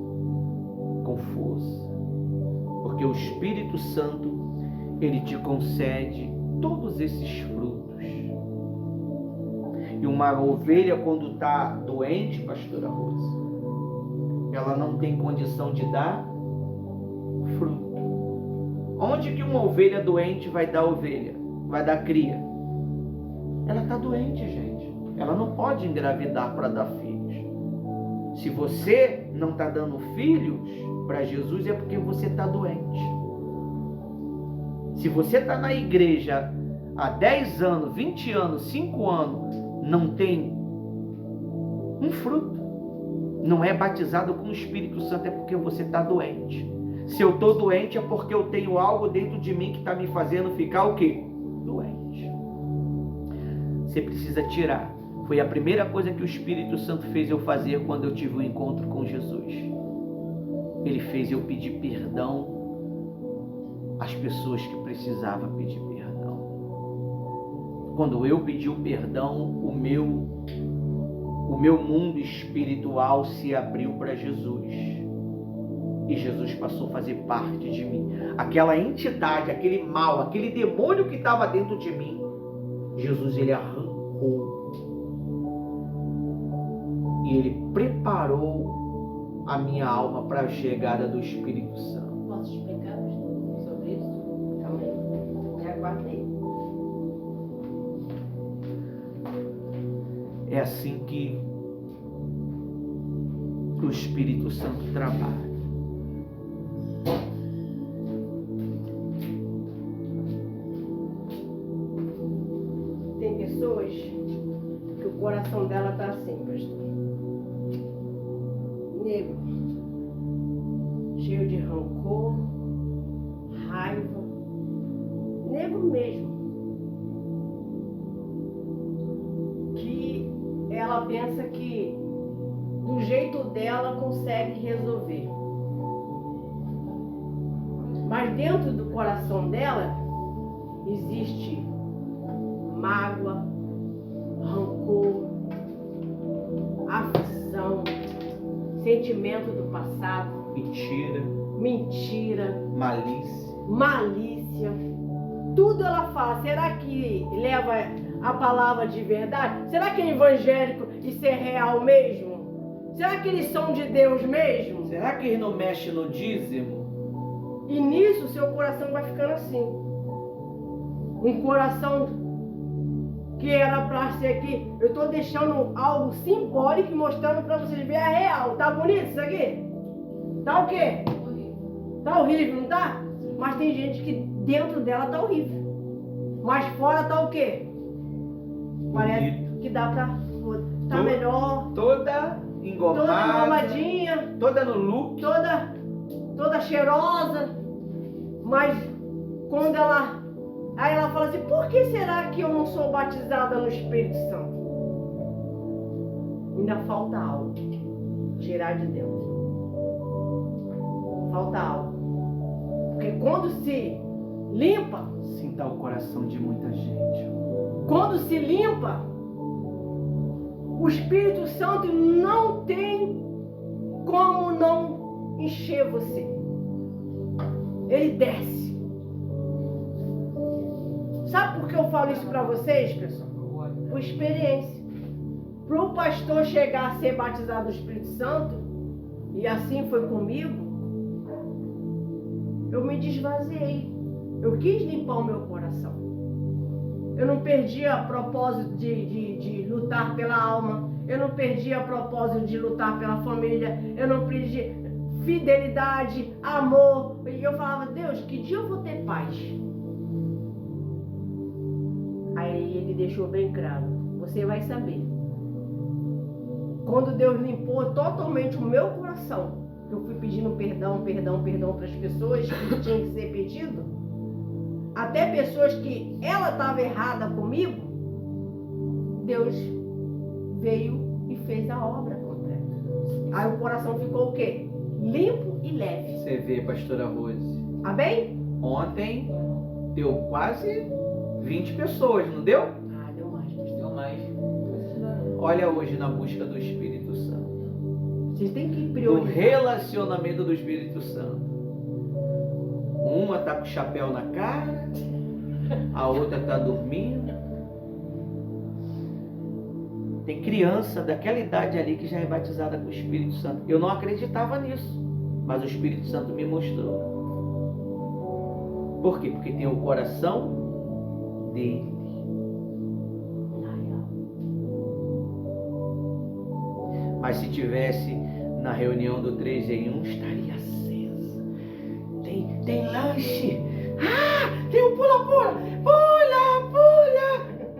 com força. Porque o Espírito Santo, ele te concede todos esses frutos. E uma ovelha, quando está doente, pastora Rosa, ela não tem condição de dar fruto. Onde que uma ovelha doente vai dar ovelha? Vai dar cria? Ela está doente, gente. Ela não pode engravidar para dar filhos. Se você não está dando filhos para Jesus, é porque você está doente. Se você está na igreja há 10 anos, 20 anos, 5 anos, não tem um fruto, não é batizado com o Espírito Santo, é porque você está doente. Se eu estou doente é porque eu tenho algo dentro de mim que está me fazendo ficar o quê? Doente. Você precisa tirar. Foi a primeira coisa que o Espírito Santo fez eu fazer quando eu tive um encontro com Jesus. Ele fez eu pedir perdão às pessoas que precisavam pedir perdão. Quando eu pedi o perdão, o meu mundo espiritual se abriu para Jesus. E Jesus passou a fazer parte de mim. Aquela entidade, aquele mal, aquele demônio que estava dentro de mim, Jesus, ele arrancou. E ele preparou a minha alma para a chegada do Espírito Santo. Posso explicar sobre isso? Calma aí. Já guardei. É assim que o Espírito Santo trabalha. Tem pessoas que o coração dela está assim, pastor. Negro, cheio de rancor, raiva, negro mesmo. Que ela pensa que do jeito dela consegue resolver. Mas dentro do coração dela existe mágoa, rancor, aflição, sentimento do passado, mentira, malícia. Tudo ela fala. Será que leva a palavra de verdade? Será que é evangélico isso é real mesmo? Será que eles são de Deus mesmo? Será que ele não mexe no dízimo? E nisso seu coração vai ficando assim. Um coração que era para ser aqui. Eu estou deixando algo simbólico e mostrando para vocês verem a real. Tá bonito isso aqui? Tá o quê? Tá horrível, não tá? Mas tem gente que dentro dela tá horrível. Mas fora tá o quê? Parece que dá pra... Tá melhor. Toda engomada. Toda engomadinha. Toda no look. Toda cheirosa. Mas quando ela... Aí ela fala assim, por que será que eu não sou batizada no Espírito Santo? Ainda falta algo. Tirar de dentro. Falta algo. Porque quando se limpa... Sinta o coração de muita gente. Quando se limpa, o Espírito Santo não tem como não encher você. Ele desce. Sabe por que eu falo isso para vocês, pessoal? Por experiência. Para o pastor chegar a ser batizado no Espírito Santo, e assim foi comigo, eu me desvaziei. Eu quis limpar o meu coração. Eu não perdi a propósito de lutar pela alma. Eu não perdi a propósito de lutar pela família. Eu não perdi fidelidade, amor. E eu falava, Deus, que dia eu vou ter paz? Aí ele deixou bem claro, você vai saber. Quando Deus limpou totalmente o meu coração, eu fui pedindo perdão para as pessoas que tinham que ser pedido. Até pessoas que ela estava errada comigo, Deus veio e fez a obra completa. Aí o coração ficou o quê? Limpo e leve. Você vê, pastora Rose. Amém? Ontem deu quase 20 pessoas, não deu? Ah, deu mais. Deu mais. Olha hoje na busca do Espírito Santo. Vocês têm que No priorizar. relacionamento do Espírito Santo. Uma tá com o chapéu na cara, a outra tá dormindo. Tem criança daquela idade ali que já é batizada com o Espírito Santo. Eu não acreditava nisso, mas o Espírito Santo me mostrou. Por quê? Porque tem o coração dele. Mas se tivesse na reunião do 3 em 1, estaria acesa. Tem lanche. Ah, tem um pula-pula. Pula.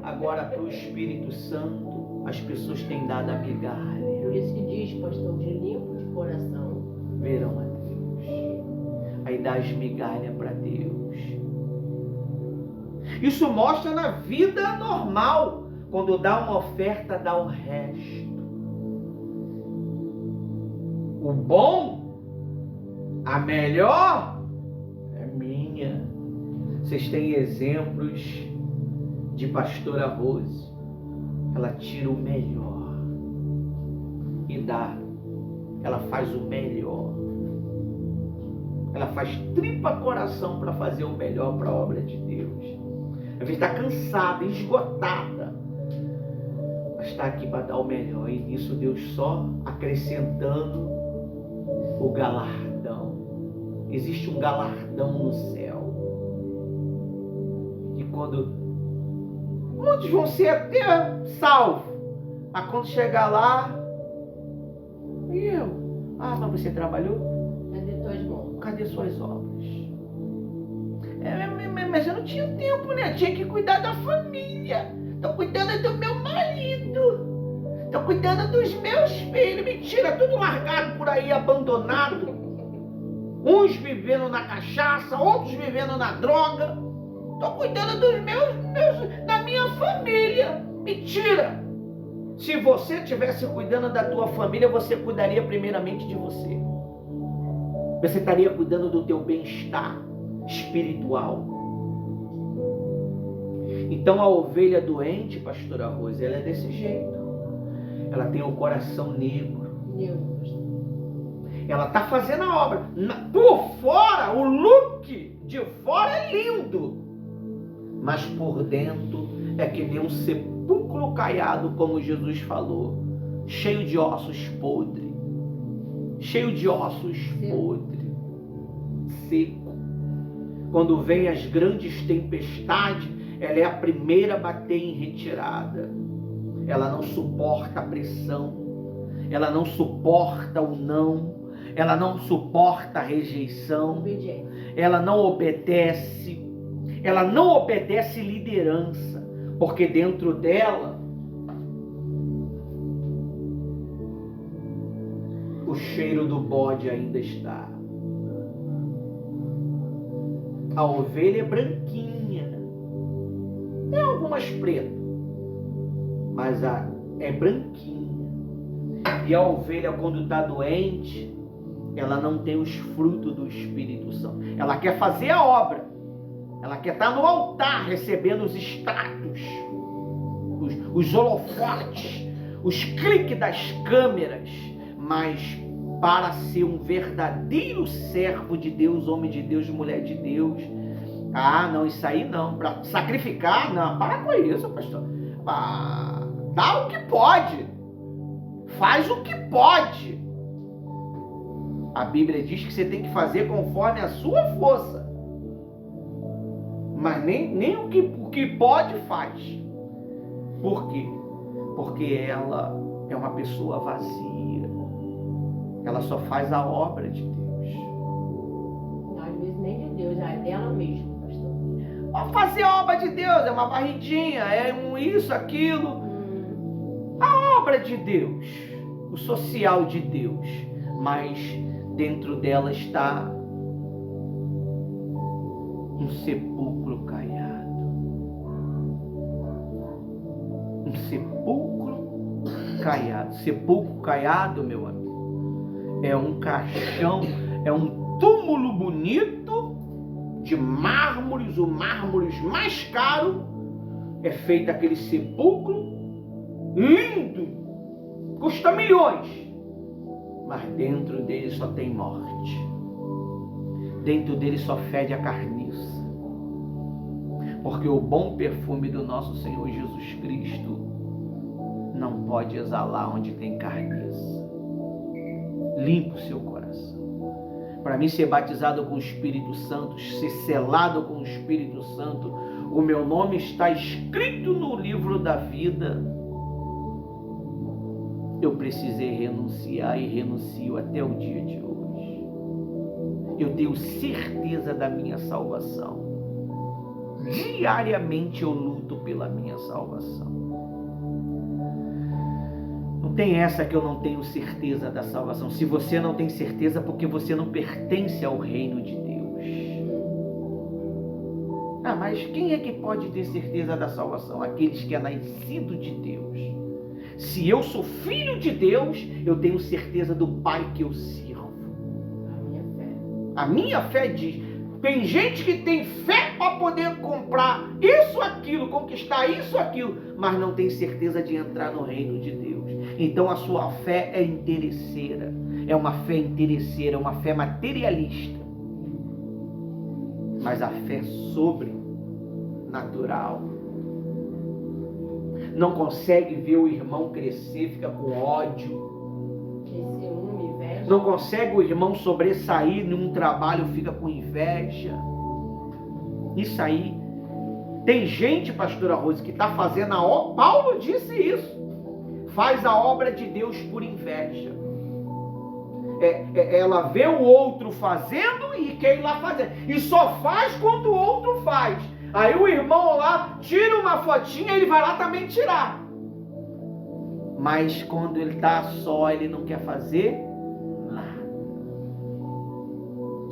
Agora para o Espírito Santo, as pessoas têm dado a migalha. Por isso que diz, pastor, de limpo de coração. Verão a Deus. Aí dá as migalhas para Deus. Isso mostra na vida normal. Quando dá uma oferta, dá o resto. O bom, a melhor, é minha. Vocês têm exemplos de pastora Rose. Ela tira o melhor e dá. Ela faz o melhor. Ela faz tripa coração para fazer o melhor para a obra de Deus. Às vezes está cansada, esgotada, mas está aqui para dar o melhor. E nisso Deus só acrescentando o galardão. Existe um galardão no céu. E quando muitos vão ser até salvos, mas quando chegar lá, e eu? Ah, mas você trabalhou? Cadê tuas mãos? Cadê suas obras? Mas eu não tinha tempo, né? Tinha que cuidar da família. Tô cuidando do meu marido. Tô cuidando dos meus filhos. Mentira, tudo largado por aí, abandonado. Uns vivendo na cachaça, outros vivendo na droga. Tô cuidando da minha família. Mentira. Se você estivesse cuidando da tua família, você cuidaria primeiramente de você. Você estaria cuidando do teu bem-estar espiritual. Então a ovelha doente, pastora Rose, ela é desse jeito. Ela tem o coração negro. Ela está fazendo a obra. Por fora, o look de fora é lindo. Mas por dentro é que nem um sepulcro caiado, como Jesus falou. Cheio de ossos podres. Cheio de ossos podres. Seco. Quando vem as grandes tempestades, ela é a primeira a bater em retirada. Ela não suporta a pressão. Ela não suporta o não. Ela não suporta a rejeição. Ela não obedece. Ela não obedece liderança. Porque dentro dela o cheiro do bode ainda está. A ovelha é branquinha. Tem algumas pretas, mas é branquinha. E a ovelha, quando está doente, ela não tem os frutos do Espírito Santo. Ela quer fazer a obra. Ela quer estar no altar recebendo os status, os holofotes, os cliques das câmeras. Mas para ser um verdadeiro servo de Deus, homem de Deus, mulher de Deus, não, isso aí não. Para sacrificar, não. Para com isso, pastor. Dá o que pode. Faz o que pode. A Bíblia diz que você tem que fazer conforme a sua força. Mas nem o que pode faz. Por quê? Porque ela é uma pessoa vazia. Ela só faz a obra de Deus. Às vezes nem de Deus, é dela mesmo. Fazer a obra de Deus é uma varridinha, é isso, aquilo. A obra de Deus, o social de Deus, mas dentro dela está um sepulcro caiado. Um sepulcro caiado. Sepulcro caiado, meu amigo, é um caixão, é um túmulo bonito, de mármores, o mármores mais caro, é feito aquele sepulcro lindo, custa milhões, mas dentro dele só tem morte, dentro dele só fede a carniça, porque o bom perfume do nosso Senhor Jesus Cristo não pode exalar onde tem carniça. Limpa o seu coração. Para mim ser batizado com o Espírito Santo, ser selado com o Espírito Santo, o meu nome está escrito no livro da vida. Eu precisei renunciar e renuncio até o dia de hoje. Eu tenho certeza da minha salvação. Diariamente eu luto pela minha salvação. Não tem essa que eu não tenho certeza da salvação. Se você não tem certeza, porque você não pertence ao reino de Deus. Ah, mas quem é que pode ter certeza da salvação? Aqueles que é nascido de Deus. Se eu sou filho de Deus, eu tenho certeza do Pai que eu sirvo. A minha fé diz. Tem gente que tem fé para poder comprar isso, aquilo, conquistar isso, aquilo, mas não tem certeza de entrar no reino de Deus. Então a sua fé é interesseira, é uma fé interesseira, é uma fé materialista. Mas a fé sobrenatural. Não consegue ver o irmão crescer, fica com ódio. Não consegue o irmão sobressair num trabalho, fica com inveja. Isso aí. Tem gente, pastora Rose, que está fazendo a obra. Paulo disse isso. Faz a obra de Deus por inveja. Ela vê o outro fazendo e quer ir lá fazer. E só faz quando o outro faz. Aí o irmão lá tira uma fotinha e ele vai lá também tirar. Mas quando ele está só, ele não quer fazer.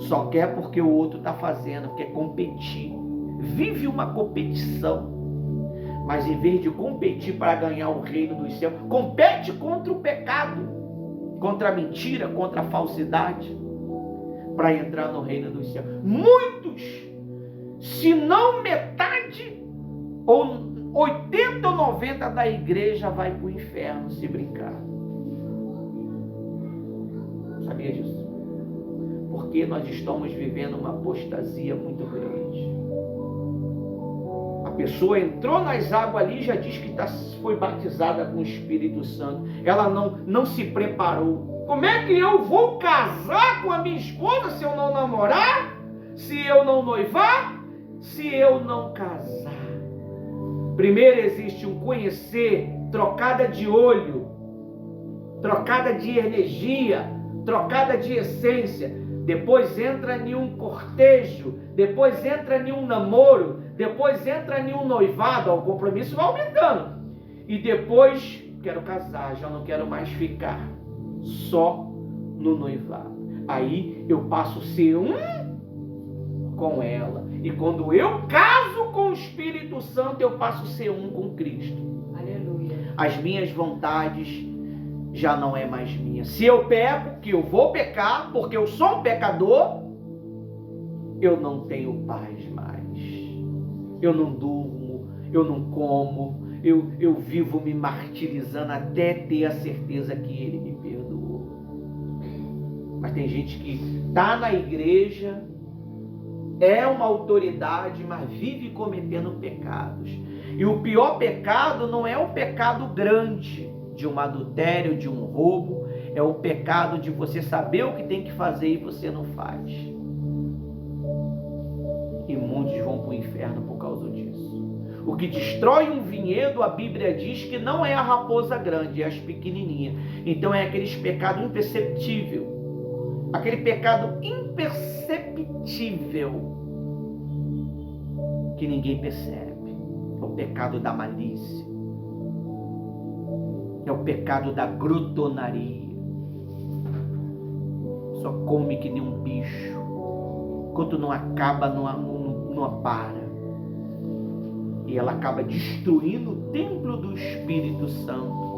Só quer porque o outro está fazendo, quer competir. Vive uma competição. Mas em vez de competir para ganhar o reino dos céus, compete contra o pecado, contra a mentira, contra a falsidade, para entrar no reino dos céus. Muitos, se não metade, ou 80 ou 90 da igreja vai para o inferno se brincar. Sabia disso? Porque nós estamos vivendo uma apostasia muito grande. A pessoa entrou nas águas ali e já diz que foi batizada com o Espírito Santo. Ela não se preparou. Como é que eu vou casar com a minha esposa se eu não namorar? Se eu não noivar? Se eu não casar? Primeiro existe um conhecer, trocada de olho, trocada de energia, trocada de essência. Depois entra em um cortejo, depois entra em um namoro, depois entra em um noivado, o compromisso vai aumentando. E depois, quero casar, já não quero mais ficar só no noivado. Aí eu passo a ser um com ela. E quando eu caso com o Espírito Santo, eu passo a ser um com Cristo. Aleluia. As minhas vontades já não é mais minha. Se eu peco, que eu vou pecar, porque eu sou um pecador, eu não tenho paz mais. Eu não durmo, eu não como, eu vivo me martirizando até ter a certeza que Ele me perdoou. Mas tem gente que está na igreja, é uma autoridade, mas vive cometendo pecados. E o pior pecado não é o pecado grande, de um adultério, de um roubo, é o pecado de você saber o que tem que fazer e você não faz. E muitos vão para o inferno por causa disso. O que destrói um vinhedo, a Bíblia diz que não é a raposa grande, é as pequenininhas. Então é aqueles pecados imperceptíveis. Aquele pecado imperceptível que ninguém percebe. É o pecado da malícia. É o pecado da glutonaria. Só come que nem um bicho. Enquanto não acaba, não para. E ela acaba destruindo o templo do Espírito Santo.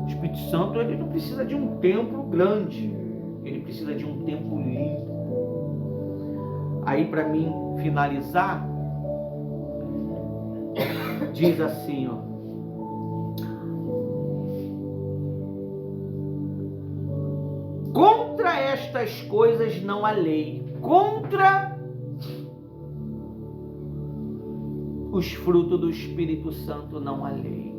O Espírito Santo, ele não precisa de um templo grande. Ele precisa de um templo limpo. Aí para mim finalizar, diz assim, ó. Contra estas coisas não há lei. Contra os frutos do Espírito Santo não há lei.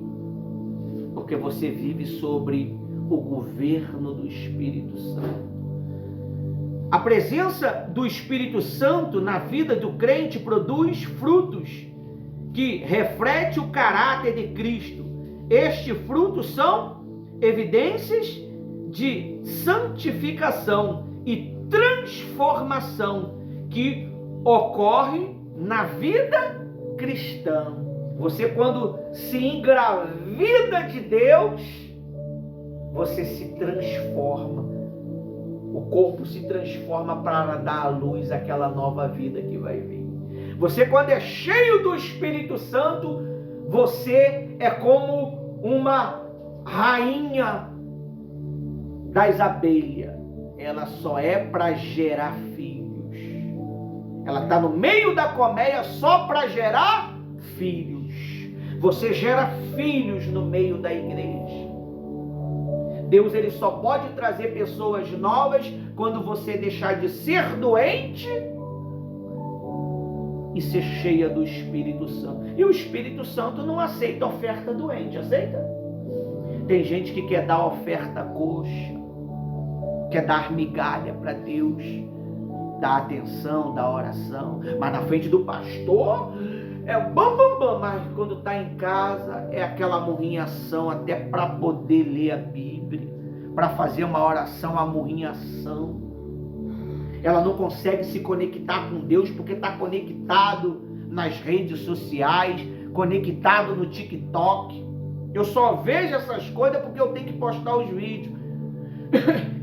Porque você vive sobre o governo do Espírito Santo. A presença do Espírito Santo na vida do crente produz frutos que refletem o caráter de Cristo. Estes frutos são evidências de santificação e transformação que ocorre na vida cristã. Você, quando se engravida de Deus, você se transforma. O corpo se transforma para dar à luz aquela nova vida que vai vir. Você, quando é cheio do Espírito Santo, você é como uma rainha das abelhas. Ela só é para gerar filhos. Ela está no meio da colmeia só para gerar filhos. Você gera filhos no meio da igreja. Deus, ele só pode trazer pessoas novas quando você deixar de ser doente e ser cheia do Espírito Santo. E o Espírito Santo não aceita oferta doente, aceita? Tem gente que quer dar oferta coxa, quer dar migalha para Deus, dar atenção, dar oração, mas na frente do pastor é bam, bam, bam, mas quando está em casa é aquela murrinhação até para poder ler a Bíblia, para fazer uma oração, a murrinhação. Ela não consegue se conectar com Deus porque está conectado nas redes sociais, conectado no TikTok. Eu só vejo essas coisas porque eu tenho que postar os vídeos.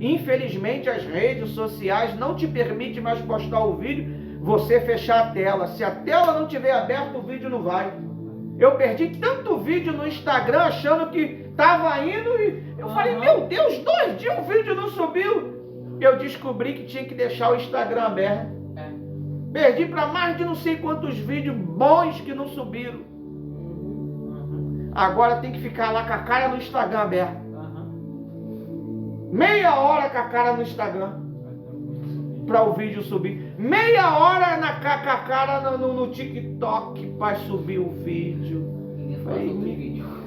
Infelizmente as redes sociais não te permitem mais postar o vídeo, você fechar a tela. Se a tela não tiver aberta, o vídeo não vai. Eu perdi tanto vídeo no Instagram achando que estava indo e eu falei, meu Deus, 2 dias o vídeo não subiu. Eu descobri que tinha que deixar o Instagram aberto. Perdi para mais de não sei quantos vídeos bons que não subiram. Agora tem que ficar lá com a cara no Instagram aberto. Meia hora com a cara no Instagram para o vídeo subir. Meia hora com a cara no TikTok para subir o vídeo. Falei,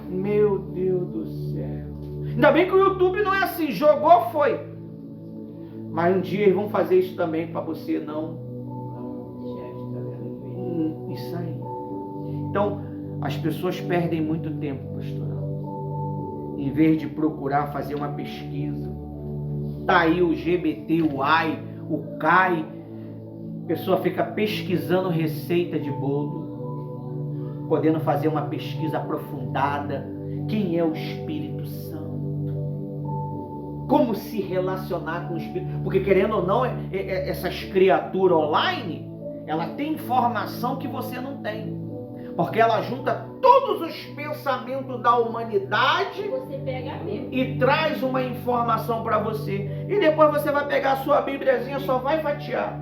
meu Deus do céu. Ainda bem que o YouTube não é assim, jogou, foi. Mas um dia eles vão fazer isso também para você não. Isso aí. Então, as pessoas perdem muito tempo, pastor. Em vez de procurar fazer uma pesquisa. Tá aí o GBT, o AI, o CAI. A pessoa fica pesquisando receita de bolo, podendo fazer uma pesquisa aprofundada. Quem é o Espírito Santo? Como se relacionar com o Espírito? Porque querendo ou não, essas criaturas online, ela tem informação que você não tem. Porque ela junta todos os pensamentos da humanidade Você pega mesmo. e traz uma informação para você. E depois você vai pegar a sua Bíbliazinha, só vai fatiar.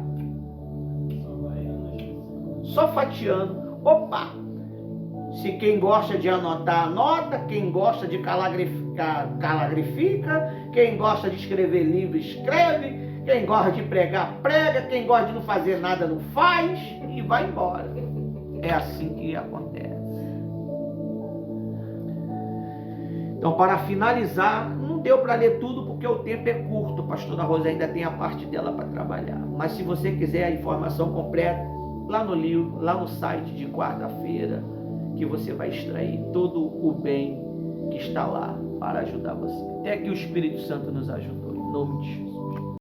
Só fatiando. Opa! Se quem gosta de anotar, anota. Quem gosta de calagrifica. Quem gosta de escrever livro, escreve. Quem gosta de pregar, prega. Quem gosta de não fazer nada, não faz. E vai embora. É assim que acontece. Então, para finalizar, não deu para ler tudo porque o tempo é curto. A pastora Rosa ainda tem a parte dela para trabalhar. Mas se você quiser a informação completa, lá no livro, lá no site de quarta-feira, que você vai extrair todo o bem que está lá para ajudar você. Até que o Espírito Santo nos ajudou. Em nome de Jesus.